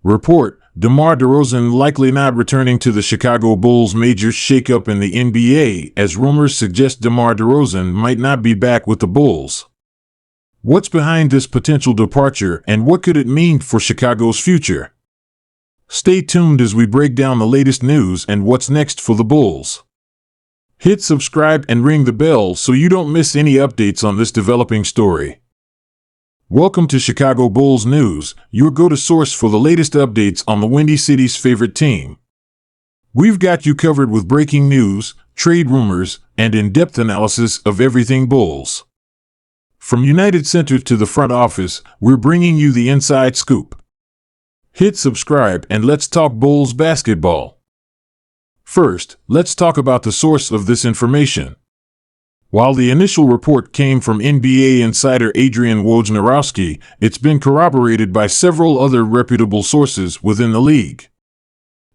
Report: DeMar DeRozan likely not returning to the Chicago Bulls. Major shakeup in the NBA as rumors suggest DeMar DeRozan might not be back with the Bulls. What's behind this potential departure and what could it mean for Chicago's future? Stay tuned as we break down the latest news and what's next for the Bulls. Hit subscribe and ring the bell so you don't miss any updates on this developing story. Welcome to Chicago Bulls News, your go-to source for the latest updates on the Windy City's favorite team. We've got you covered with breaking news, trade rumors, and in-depth analysis of everything Bulls. From United Center to the front office, we're bringing you the inside scoop. Hit subscribe and let's talk Bulls basketball. First, let's talk about the source of this information. While the initial report came from NBA insider Adrian Wojnarowski, it's been corroborated by several other reputable sources within the league.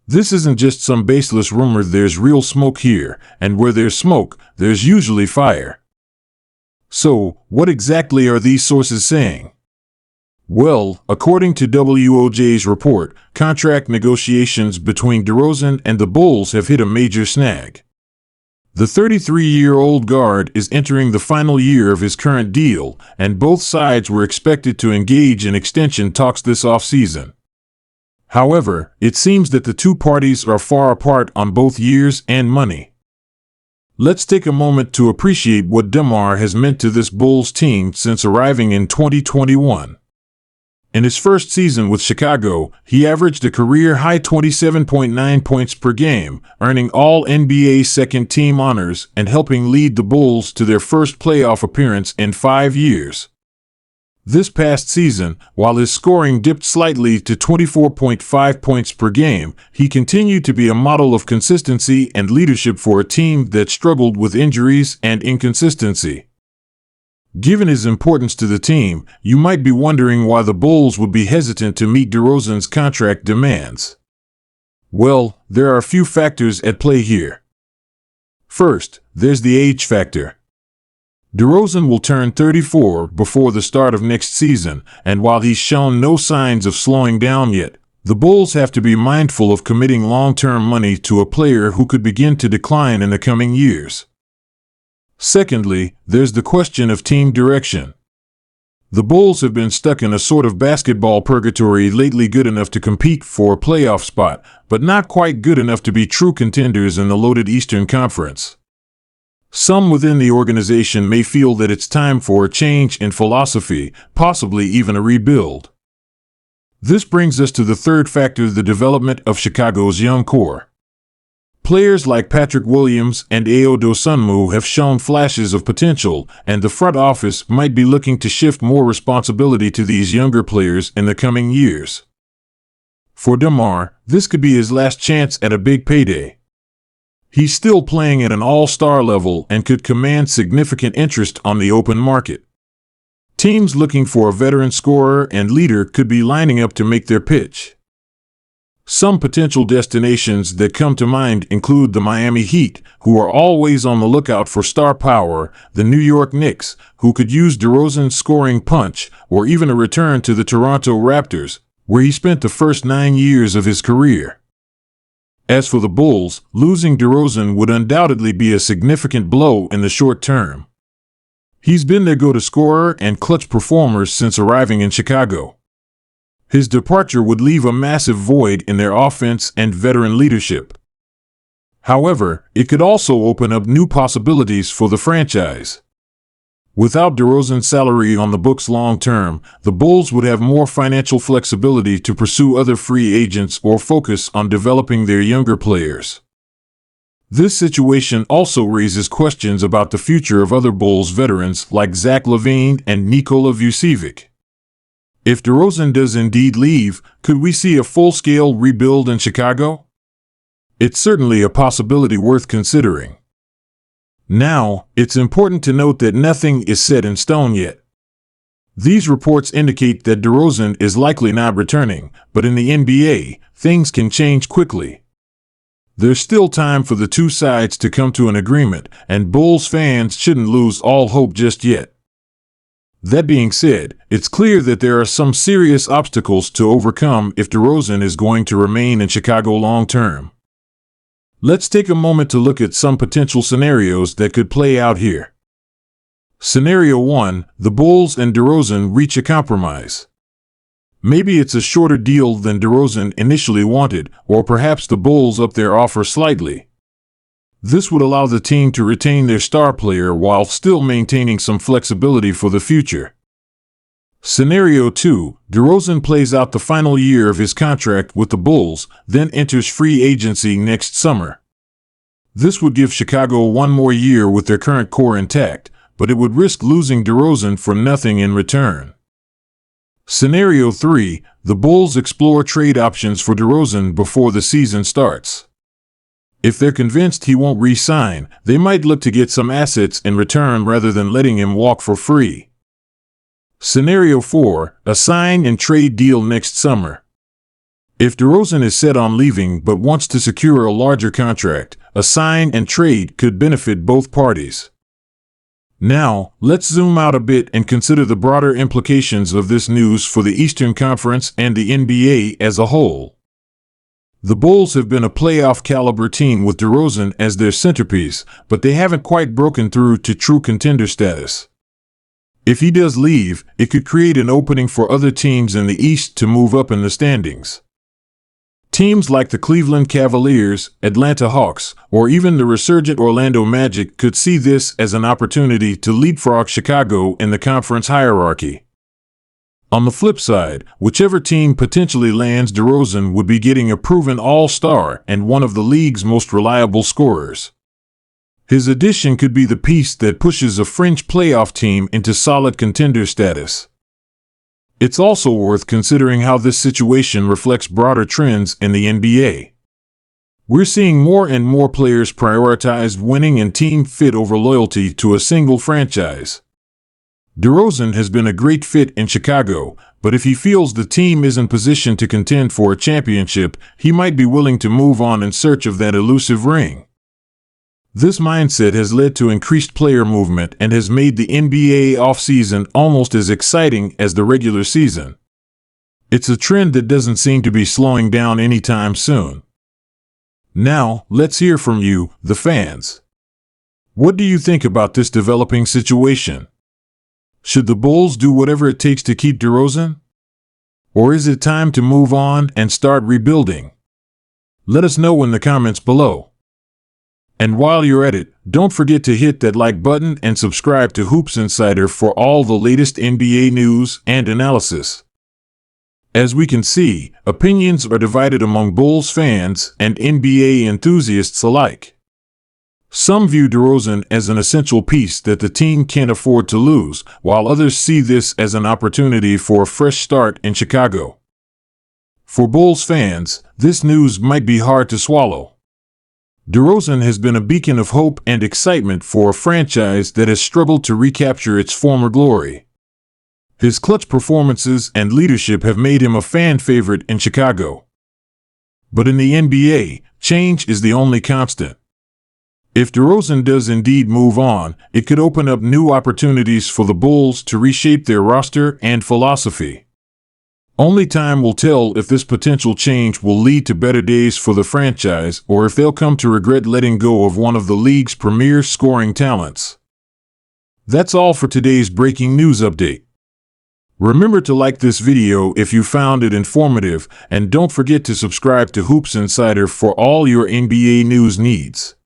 This isn't just some baseless rumor. There's real smoke here, and where there's smoke, there's usually fire. So, what exactly are these sources saying? Well, according to WOJ's report, contract negotiations between DeRozan and the Bulls have hit a major snag. The 33-year-old guard is entering the final year of his current deal, and both sides were expected to engage in extension talks this offseason. However, it seems that the two parties are far apart on both years and money. Let's take a moment to appreciate what DeMar has meant to this Bulls team since arriving in 2021. In his first season with Chicago, he averaged a career-high 27.9 points per game, earning All-NBA second-team honors and helping lead the Bulls to their first playoff appearance in 5 years. This past season, while his scoring dipped slightly to 24.5 points per game, he continued to be a model of consistency and leadership for a team that struggled with injuries and inconsistency. Given his importance to the team, you might be wondering why the Bulls would be hesitant to meet DeRozan's contract demands. Well, there are a few factors at play here. First, there's the age factor. DeRozan will turn 34 before the start of next season, and while he's shown no signs of slowing down yet, the Bulls have to be mindful of committing long-term money to a player who could begin to decline in the coming years. Secondly, there's the question of team direction. The Bulls have been stuck in a sort of basketball purgatory lately, good enough to compete for a playoff spot, but not quite good enough to be true contenders in the loaded Eastern Conference. Some within the organization may feel that it's time for a change in philosophy, possibly even a rebuild. This brings us to the third factor, the development of Chicago's young core. Players like Patrick Williams and Ayo Dosunmu have shown flashes of potential, and the front office might be looking to shift more responsibility to these younger players in the coming years. For DeMar, this could be his last chance at a big payday. He's still playing at an all-star level and could command significant interest on the open market. Teams looking for a veteran scorer and leader could be lining up to make their pitch. Some potential destinations that come to mind include the Miami Heat, who are always on the lookout for star power, the New York Knicks, who could use DeRozan's scoring punch, or even a return to the Toronto Raptors, where he spent the first 9 years of his career. As for the Bulls, losing DeRozan would undoubtedly be a significant blow in the short term. He's been their go-to scorer and clutch performer since arriving in Chicago. His departure would leave a massive void in their offense and veteran leadership. However, it could also open up new possibilities for the franchise. Without DeRozan's salary on the books long term, the Bulls would have more financial flexibility to pursue other free agents or focus on developing their younger players. This situation also raises questions about the future of other Bulls veterans like Zach LaVine and Nikola Vucevic. If DeRozan does indeed leave, could we see a full-scale rebuild in Chicago? It's certainly a possibility worth considering. Now, it's important to note that nothing is set in stone yet. These reports indicate that DeRozan is likely not returning, but in the NBA, things can change quickly. There's still time for the two sides to come to an agreement, and Bulls fans shouldn't lose all hope just yet. That being said, it's clear that there are some serious obstacles to overcome if DeRozan is going to remain in Chicago long term. Let's take a moment to look at some potential scenarios that could play out here. Scenario 1, the Bulls and DeRozan reach a compromise. Maybe it's a shorter deal than DeRozan initially wanted, or perhaps the Bulls up their offer slightly. This would allow the team to retain their star player while still maintaining some flexibility for the future. Scenario 2, DeRozan plays out the final year of his contract with the Bulls, then enters free agency next summer. This would give Chicago one more year with their current core intact, but it would risk losing DeRozan for nothing in return. Scenario 3, the Bulls explore trade options for DeRozan before the season starts. If they're convinced he won't re-sign, they might look to get some assets in return rather than letting him walk for free. Scenario 4, a sign and trade deal next summer. If DeRozan is set on leaving but wants to secure a larger contract, a sign and trade could benefit both parties. Now, let's zoom out a bit and consider the broader implications of this news for the Eastern Conference and the NBA as a whole. The Bulls have been a playoff-caliber team with DeRozan as their centerpiece, but they haven't quite broken through to true contender status. If he does leave, it could create an opening for other teams in the East to move up in the standings. Teams like the Cleveland Cavaliers, Atlanta Hawks, or even the resurgent Orlando Magic could see this as an opportunity to leapfrog Chicago in the conference hierarchy. On the flip side, whichever team potentially lands DeRozan would be getting a proven all-star and one of the league's most reliable scorers. His addition could be the piece that pushes a fringe playoff team into solid contender status. It's also worth considering how this situation reflects broader trends in the NBA. We're seeing more and more players prioritize winning and team fit over loyalty to a single franchise. DeRozan has been a great fit in Chicago, but if he feels the team isn't positioned to contend for a championship, he might be willing to move on in search of that elusive ring. This mindset has led to increased player movement and has made the NBA offseason almost as exciting as the regular season. It's a trend that doesn't seem to be slowing down anytime soon. Now, let's hear from you, the fans. What do you think about this developing situation? Should the Bulls do whatever it takes to keep DeRozan? Or is it time to move on and start rebuilding? Let us know in the comments below. And while you're at it, don't forget to hit that like button and subscribe to Hoops Insider for all the latest NBA news and analysis. As we can see, opinions are divided among Bulls fans and NBA enthusiasts alike. Some view DeRozan as an essential piece that the team can't afford to lose, while others see this as an opportunity for a fresh start in Chicago. For Bulls fans, this news might be hard to swallow. DeRozan has been a beacon of hope and excitement for a franchise that has struggled to recapture its former glory. His clutch performances and leadership have made him a fan favorite in Chicago. But in the NBA, change is the only constant. If DeRozan does indeed move on, it could open up new opportunities for the Bulls to reshape their roster and philosophy. Only time will tell if this potential change will lead to better days for the franchise or if they'll come to regret letting go of one of the league's premier scoring talents. That's all for today's breaking news update. Remember to like this video if you found it informative, and don't forget to subscribe to Hoops Insider for all your NBA news needs.